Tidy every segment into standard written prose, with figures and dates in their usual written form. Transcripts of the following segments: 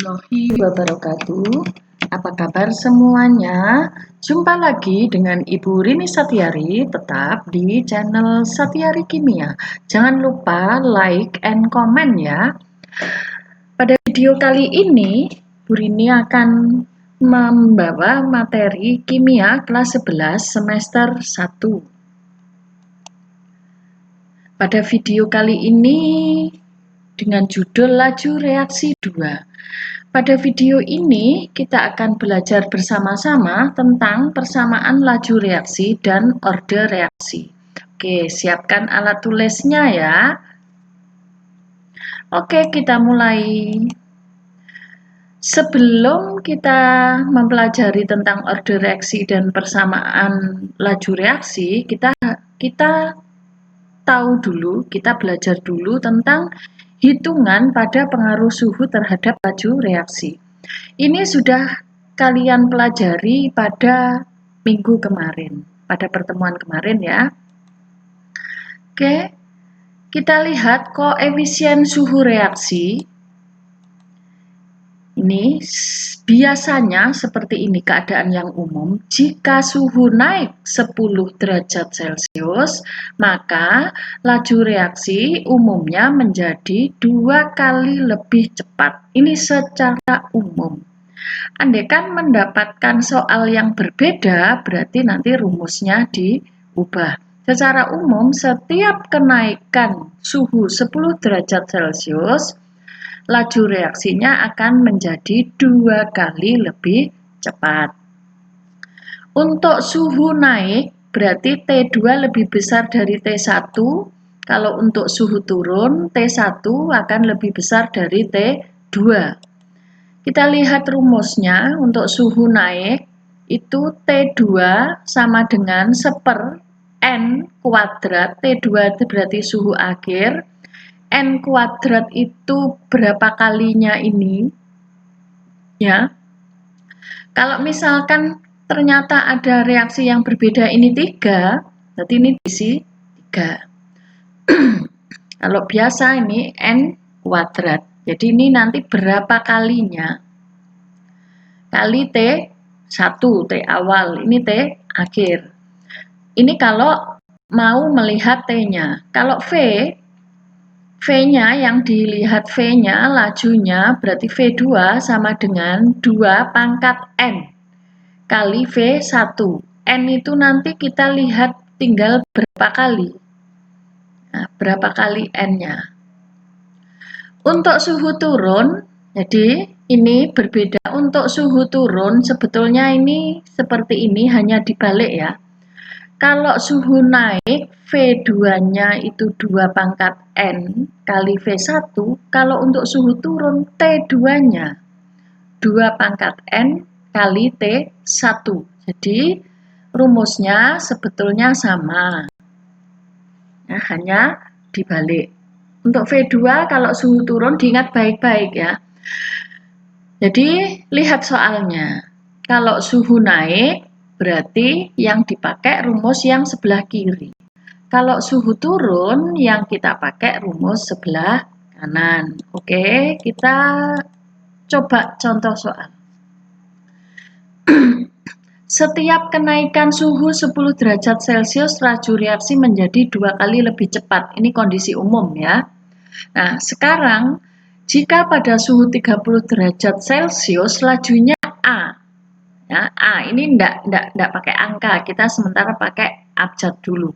warahmatullahi wabarakatuh. Apa kabar semuanya? Jumpa lagi dengan Ibu Rini Satyari, tetap di channel Satyari Kimia. Jangan lupa like and comment ya. Pada video kali ini, Bu Rini akan membawa materi kimia kelas 11 semester 1. Pada video kali ini dengan judul Laju Reaksi 2. Pada video ini, kita akan belajar bersama-sama tentang persamaan laju reaksi dan orde reaksi. Oke, siapkan alat tulisnya ya. Oke, kita mulai. Sebelum kita mempelajari tentang orde reaksi dan persamaan laju reaksi, kita tahu dulu, kita belajar dulu tentang hitungan pada pengaruh suhu terhadap laju reaksi. Ini sudah kalian pelajari pada minggu kemarin, pada pertemuan kemarin ya. Oke, kita lihat koefisien suhu reaksi. Ini biasanya seperti ini keadaan yang umum. Jika suhu naik 10 derajat Celcius, maka laju reaksi umumnya menjadi 2 kali lebih cepat. Ini secara umum. Andaikan mendapatkan soal yang berbeda, berarti nanti rumusnya diubah. Secara umum, setiap kenaikan suhu 10 derajat Celcius, laju reaksinya akan menjadi 2 kali lebih cepat. Untuk suhu naik, berarti T2 lebih besar dari T1. Kalau untuk suhu turun, T1 akan lebih besar dari T2. Kita lihat rumusnya. Untuk suhu naik, itu T2 sama dengan 1/N kuadrat. T2 itu berarti suhu akhir. N kuadrat itu berapa kalinya ini ya. Kalau misalkan ternyata ada reaksi yang berbeda ini 3, berarti ini diisi 3. Kalau biasa ini N kuadrat, jadi ini nanti berapa kalinya, kali T1, T awal, ini T akhir. Ini kalau mau melihat T-nya. Kalau V-nya yang dilihat V-nya, lajunya berarti V2 sama dengan 2 pangkat N kali V1. N itu nanti kita lihat tinggal berapa kali. Nah, berapa kali N-nya. Untuk suhu turun, jadi ini berbeda. Untuk suhu turun sebetulnya ini seperti ini, hanya dibalik ya. Kalau suhu naik, V2-nya itu 2 pangkat N kali V1. Kalau untuk suhu turun, T2-nya 2 pangkat N kali T1. Jadi, rumusnya sebetulnya sama. Nah, hanya dibalik. Untuk V2, kalau suhu turun, diingat baik-baik ya. Jadi, lihat soalnya. Kalau suhu naik, berarti yang dipakai rumus yang sebelah kiri. Kalau suhu turun, yang kita pakai rumus sebelah kanan. Oke, kita coba contoh soal. Setiap kenaikan suhu 10 derajat Celcius, laju reaksi menjadi 2 kali lebih cepat. Ini kondisi umum ya. Nah, sekarang jika pada suhu 30 derajat Celcius, lajunya A. Ya, A ini enggak pakai angka, kita sementara pakai abjad dulu.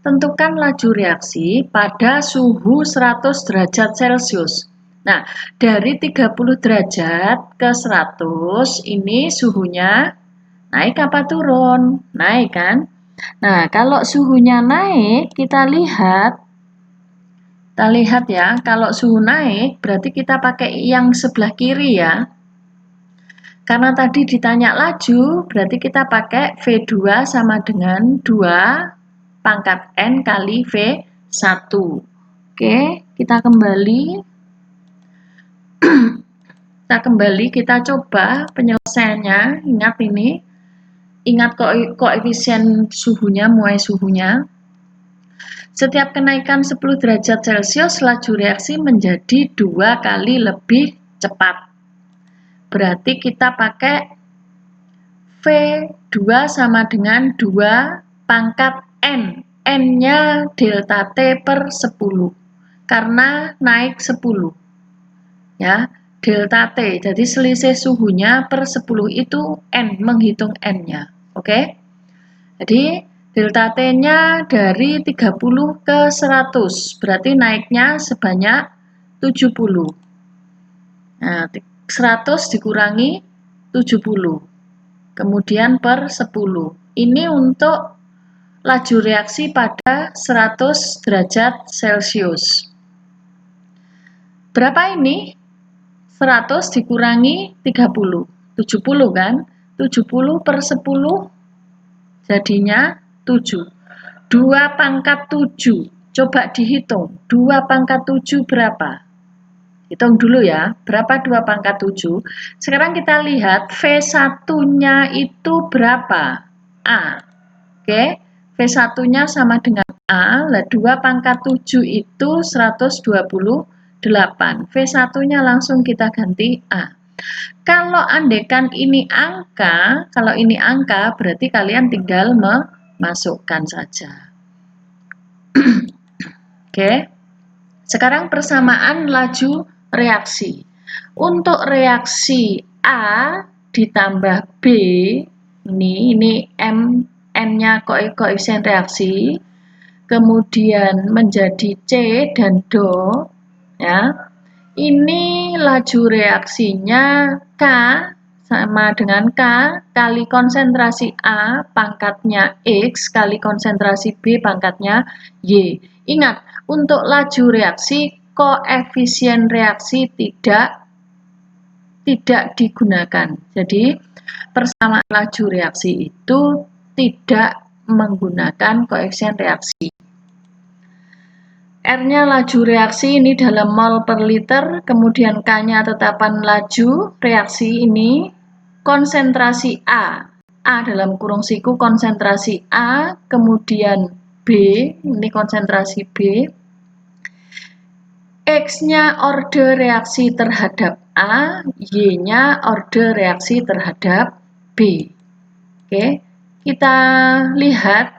Tentukan laju reaksi pada suhu 100 derajat Celcius. Nah, dari 30 derajat ke 100, ini suhunya naik apa turun? Naik kan? Nah, kalau suhunya naik, kita lihat ya, kalau suhu naik, berarti kita pakai yang sebelah kiri ya. Karena tadi ditanya laju, berarti kita pakai V2 sama dengan 2 pangkat N kali V1. Oke, kita kembali. Kita coba penyelesaiannya. Ingat ini. Ingat koefisien suhunya, muai suhunya. Setiap kenaikan 10 derajat Celcius, laju reaksi menjadi 2 kali lebih cepat. berarti kita pakai V2 sama dengan 2 pangkat N. N-nya delta T per 10. Karena naik 10. Ya, delta T. Jadi selisih suhunya per 10 itu N, menghitung N-nya. Oke? Jadi delta T-nya dari 30 ke 100. Berarti naiknya sebanyak 70. Nah, 100 dikurangi 70. Kemudian per 10. Ini untuk laju reaksi pada 100 derajat Celcius. Berapa ini? 100 dikurangi 30. 70 kan? 70 per 10 jadinya 7. 2 pangkat 7. Coba dihitung. 2 pangkat 7 berapa? Hitung dulu ya. Berapa 2 pangkat 7? Sekarang kita lihat V1-nya itu berapa? A. Oke. V1-nya sama dengan A. Lah 2 pangkat 7 itu 128. V1-nya langsung kita ganti A. Kalau andaikan ini angka, berarti kalian tinggal memasukkan saja. Oke. Sekarang persamaan laju reaksi. Untuk reaksi A ditambah B, ini N-nya koefisien reaksi, kemudian menjadi C dan Do, ya. Ini laju reaksinya K sama dengan K kali konsentrasi A pangkatnya X kali konsentrasi B pangkatnya Y. Ingat, untuk laju reaksi koefisien reaksi tidak digunakan. Jadi persamaan laju reaksi itu tidak menggunakan koefisien reaksi. R-nya laju reaksi ini dalam mol per liter, kemudian K-nya tetapan laju reaksi ini konsentrasi A. A dalam kurung siku konsentrasi A, kemudian B, ini konsentrasi B. X-nya orde reaksi terhadap A, Y-nya orde reaksi terhadap B. Oke, kita lihat.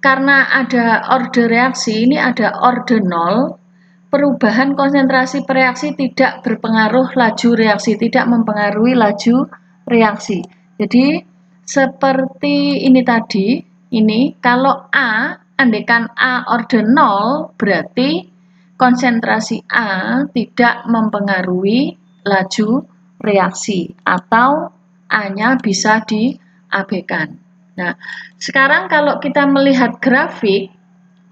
Karena ada orde reaksi, ini ada orde 0, perubahan konsentrasi reaksi tidak berpengaruh laju reaksi, tidak mempengaruhi laju reaksi. Jadi, seperti ini tadi, ini kalau A, andaikan A orde 0, berarti konsentrasi A tidak mempengaruhi laju reaksi, atau A-nya bisa diabaikan. Nah, sekarang kalau kita melihat grafik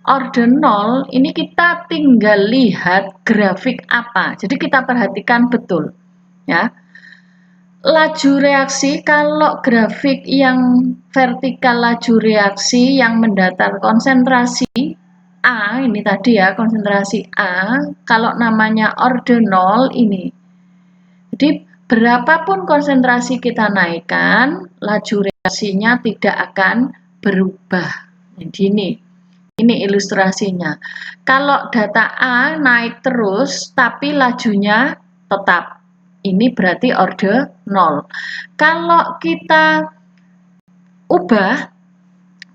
orde 0, ini kita tinggal lihat grafik apa. Jadi kita perhatikan betul. Ya. Laju reaksi, kalau grafik yang vertikal laju reaksi yang mendatar konsentrasi A, ini tadi ya, konsentrasi A, kalau namanya orde 0 ini. Jadi berapapun konsentrasi kita naikkan, laju reaksinya tidak akan berubah. Jadi ini ilustrasinya. Kalau data A naik terus, tapi lajunya tetap. Ini berarti orde 0. Kalau kita ubah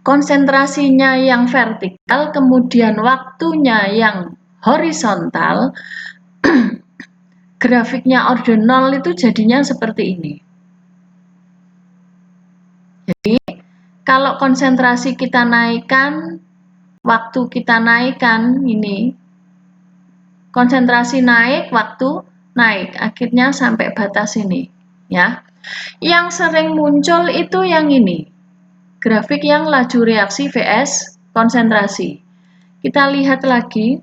konsentrasinya yang vertikal, kemudian waktunya yang horizontal, grafiknya orde 0 itu jadinya seperti ini. Jadi, kalau konsentrasi kita naikkan, waktu kita naikkan ini, konsentrasi naik, waktu naik, akhirnya sampai batas ini. Ya. Yang sering muncul itu yang ini, grafik yang laju reaksi vs konsentrasi. Kita lihat lagi,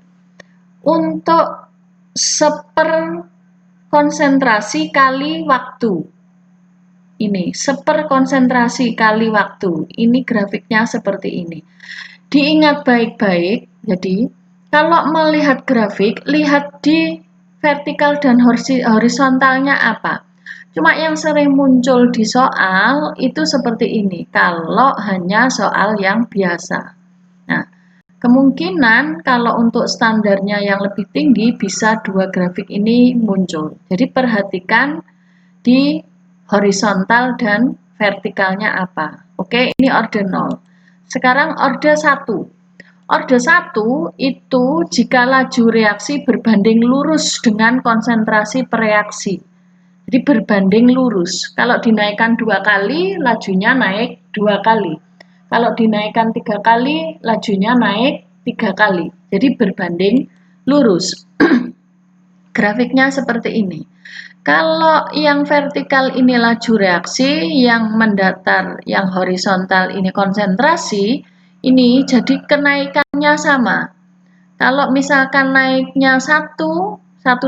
untuk seper konsentrasi kali waktu. Ini, seper konsentrasi kali waktu. Ini grafiknya seperti ini. Diingat baik-baik, jadi kalau melihat grafik, lihat di vertikal dan horizontalnya apa. Cuma yang sering muncul di soal itu seperti ini, kalau hanya soal yang biasa. Nah, kemungkinan kalau untuk standarnya yang lebih tinggi bisa dua grafik ini muncul. Jadi perhatikan di horizontal dan vertikalnya apa. Oke, ini orde 0. Sekarang orde 1. Orde 1 itu jika laju reaksi berbanding lurus dengan konsentrasi per reaksi. Jadi berbanding lurus. Kalau dinaikkan 2 kali, lajunya naik 2 kali. Kalau dinaikkan 3 kali, lajunya naik 3 kali. Jadi berbanding lurus. Grafiknya seperti ini. Kalau yang vertikal ini laju reaksi, yang mendatar, yang horizontal ini konsentrasi, ini jadi kenaikannya sama. Kalau misalkan naiknya satu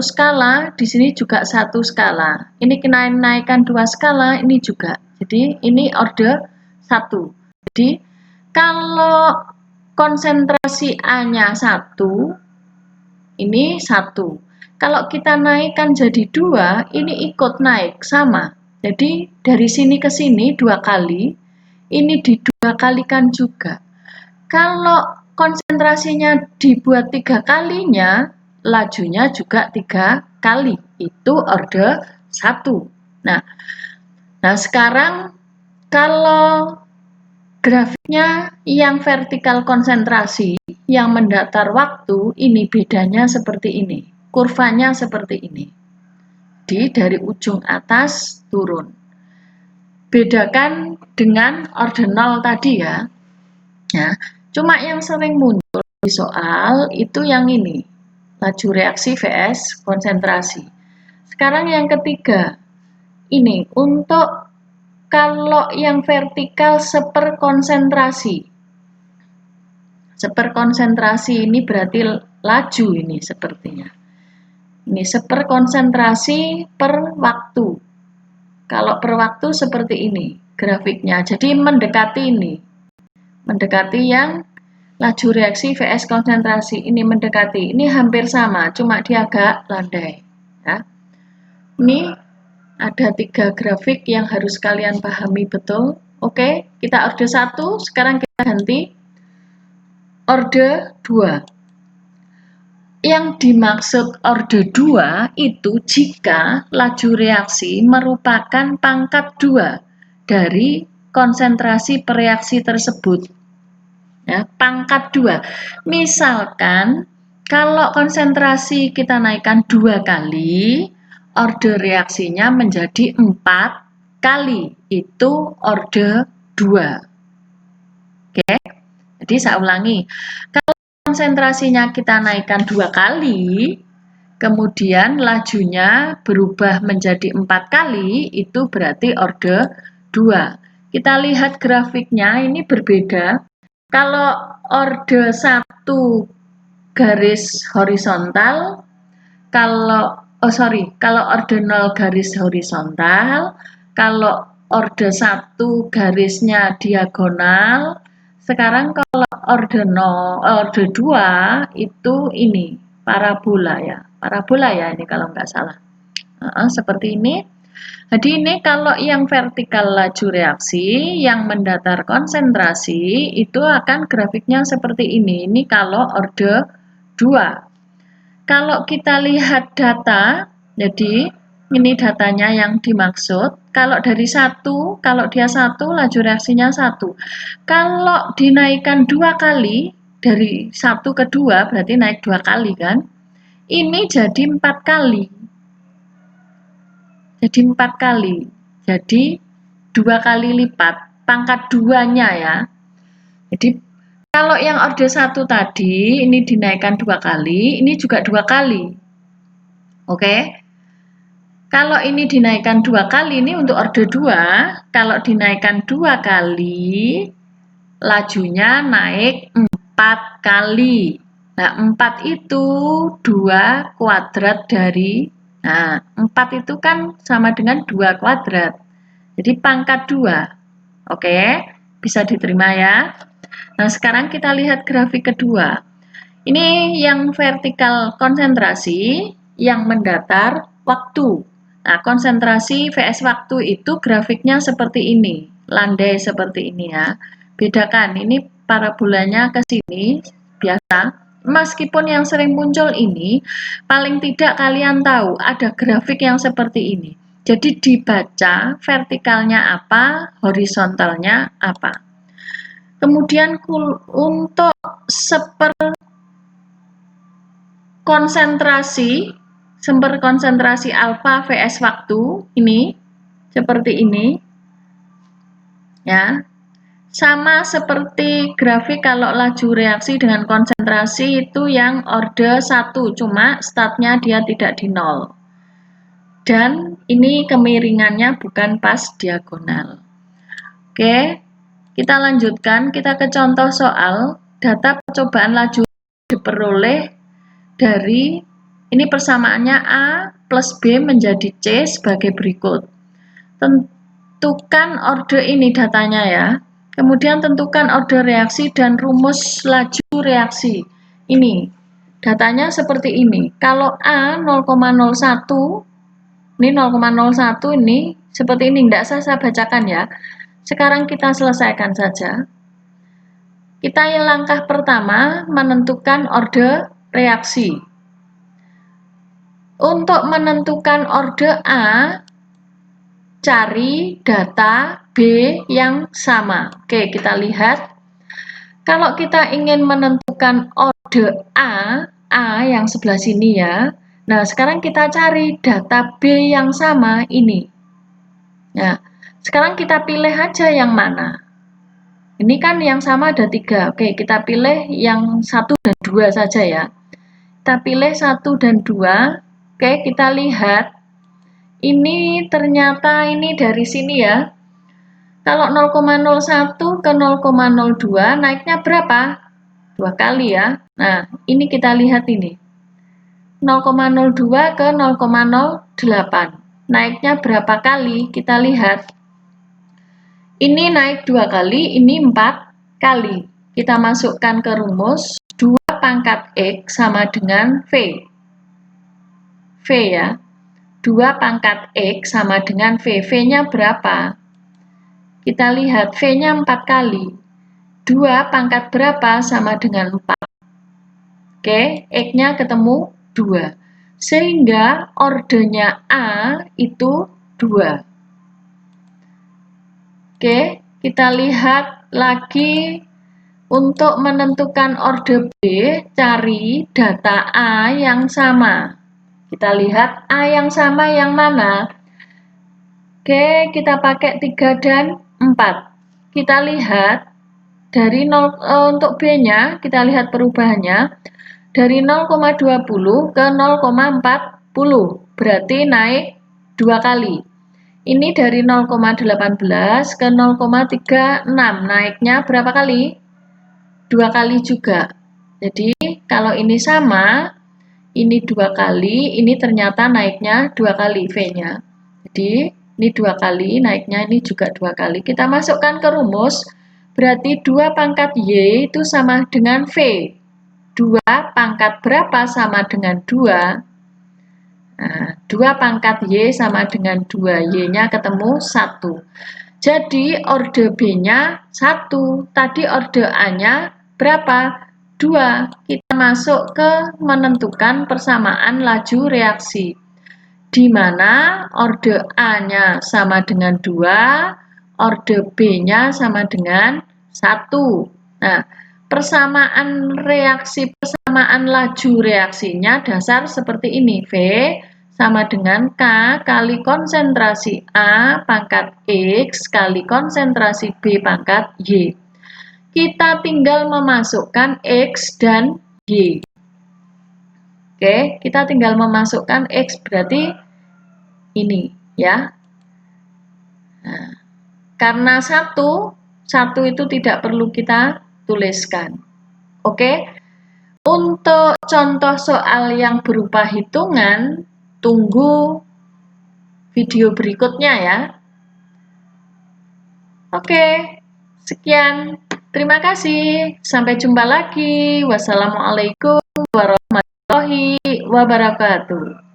skala, di sini juga satu skala. Ini kenaikan 2 skala, ini juga. Jadi ini orde 1. Jadi kalau konsentrasi A-nya 1, ini 1. Kalau kita naikkan jadi 2, ini ikut naik sama. Jadi dari sini ke sini 2 kali, ini di 2 kalikan juga. Kalau konsentrasinya dibuat 3 kalinya, lajunya juga 3 kali. Itu orde 1. Nah sekarang kalau grafiknya yang vertikal konsentrasi, yang mendatar waktu, ini bedanya seperti ini. Kurvanya seperti ini. Dari ujung atas turun. Bedakan dengan orde 0 tadi ya. Nah, cuma yang sering muncul di soal itu yang ini. Laju reaksi vs konsentrasi. Sekarang yang ketiga. Ini untuk kalau yang vertikal seperkonsentrasi. Seperkonsentrasi ini berarti laju ini sepertinya. Ini seperkonsentrasi per waktu. Kalau per waktu seperti ini grafiknya. Jadi mendekati ini. Mendekati yang laju reaksi vs konsentrasi. Ini mendekati. Ini hampir sama, cuma dia agak landai. Ya. Ini ada 3 grafik yang harus kalian pahami betul. Oke, kita orde 1, sekarang kita ganti orde 2. Yang dimaksud orde 2 itu jika laju reaksi merupakan pangkat 2 dari konsentrasi per reaksi tersebut. Ya, pangkat 2. Misalkan kalau konsentrasi kita naikkan 2 kali, orde reaksinya menjadi 4 kali. Itu orde 2. Oke. Jadi saya ulangi. Kalau konsentrasinya kita naikkan 2 kali, kemudian lajunya berubah menjadi 4 kali, itu berarti orde 2. Kita lihat grafiknya ini berbeda. Kalau orde 1 garis horizontal, kalau orde 0 garis horizontal, kalau orde 1 garisnya diagonal. Sekarang kalau orde 2 itu ini parabola ya. Parabola ya ini kalau nggak salah. Seperti ini. Jadi ini kalau yang vertikal laju reaksi, yang mendatar konsentrasi, itu akan grafiknya seperti ini. Ini kalau orde 2. Kalau kita lihat data, jadi ini datanya yang dimaksud. Kalau dari 1, kalau dia 1, laju reaksinya 1. Kalau dinaikkan 2 kali, dari 1 ke 2, berarti naik 2 kali kan? Ini jadi 4 kali. Jadi 4 kali. Jadi 2 kali lipat, pangkat 2-nya ya. Jadi kalau yang orde 1 tadi, ini dinaikkan 2 kali, ini juga 2 kali. Oke. Kalau ini dinaikkan 2 kali, ini untuk orde 2, kalau dinaikkan 2 kali, lajunya naik 4 kali. Nah, 4 itu 2 kuadrat dari, nah 4 itu kan sama dengan 2 kuadrat. Jadi pangkat 2. Oke, bisa diterima ya. Nah, sekarang kita lihat grafik kedua. Ini yang vertikal konsentrasi, yang mendatar waktu. Nah, konsentrasi vs waktu itu grafiknya seperti ini, landai seperti ini ya. Bedakan, ini parabolanya ke sini, biasa. Meskipun yang sering muncul ini, paling tidak kalian tahu ada grafik yang seperti ini. Jadi dibaca vertikalnya apa, horizontalnya apa. Kemudian untuk sumber konsentrasi alfa vs waktu ini seperti ini ya. Sama seperti grafik kalau laju reaksi dengan konsentrasi itu yang order 1, cuma startnya dia tidak di 0. Dan ini kemiringannya bukan pas diagonal. Oke, kita lanjutkan, kita ke contoh soal. Data percobaan laju diperoleh dari, ini persamaannya A plus B menjadi C sebagai berikut. Tentukan order ini datanya ya. Kemudian tentukan order reaksi dan rumus laju reaksi. Ini datanya seperti ini. Kalau A 0,01, ini 0,01 ini seperti ini. Tidak saya bacakan ya. Sekarang kita selesaikan saja. Kita yang langkah pertama menentukan order reaksi. Untuk menentukan order A, cari data B yang sama. Oke, kita lihat. Kalau kita ingin menentukan order A yang sebelah sini ya. Nah, sekarang kita cari data B yang sama ini. Nah, sekarang kita pilih aja yang mana. Ini kan yang sama ada 3. Oke, kita pilih yang 1 dan 2 saja ya. Kita pilih 1 dan 2. Oke, kita lihat. Ini ternyata ini dari sini ya. Kalau 0,01 ke 0,02 naiknya berapa? 2 kali ya. Nah, ini kita lihat ini. 0,02 ke 0,08. Naiknya berapa kali? Kita lihat. Ini naik 2 kali, ini 4 kali. Kita masukkan ke rumus 2 pangkat X sama dengan V. V ya. 2 pangkat X sama dengan V. V-nya berapa? Kita lihat V-nya 4 kali. 2 pangkat berapa sama dengan 4. Oke, X-nya ketemu 2. Sehingga ordernya A itu 2. Oke, kita lihat lagi. Untuk menentukan order B, cari data A yang sama. Kita lihat A yang sama yang mana? Oke, kita pakai 3 dan 4. Kita lihat dari 0 untuk B-nya, kita lihat perubahannya dari 0,20 ke 0,40. Berarti naik 2 kali. Ini dari 0,18 ke 0,36. Naiknya berapa kali? 2 kali juga. Jadi kalau ini sama, ini 2 kali, ini ternyata naiknya 2 kali V-nya. Jadi ini 2 kali, naiknya ini juga 2 kali. Kita masukkan ke rumus, berarti 2 pangkat Y itu sama dengan V. 2 pangkat berapa sama dengan 2? Nah, 2 pangkat Y sama dengan 2. Y-nya ketemu 1. Jadi order B-nya 1. Tadi order A-nya berapa? 2. Kita masuk ke menentukan persamaan laju reaksi. Di mana order A-nya sama dengan 2, order B-nya sama dengan 1. Nah, persamaan laju reaksinya dasar seperti ini. V sama dengan K kali konsentrasi A pangkat X kali konsentrasi B pangkat Y. Kita tinggal memasukkan X dan Y. Oke, kita tinggal memasukkan X berarti ini ya. Nah, karena satu itu tidak perlu kita tuliskan. Oke, untuk contoh soal yang berupa hitungan, tunggu video berikutnya ya. Oke, sekian. Terima kasih. Sampai jumpa lagi. Wassalamualaikum warahmatullahi wabarakatuh.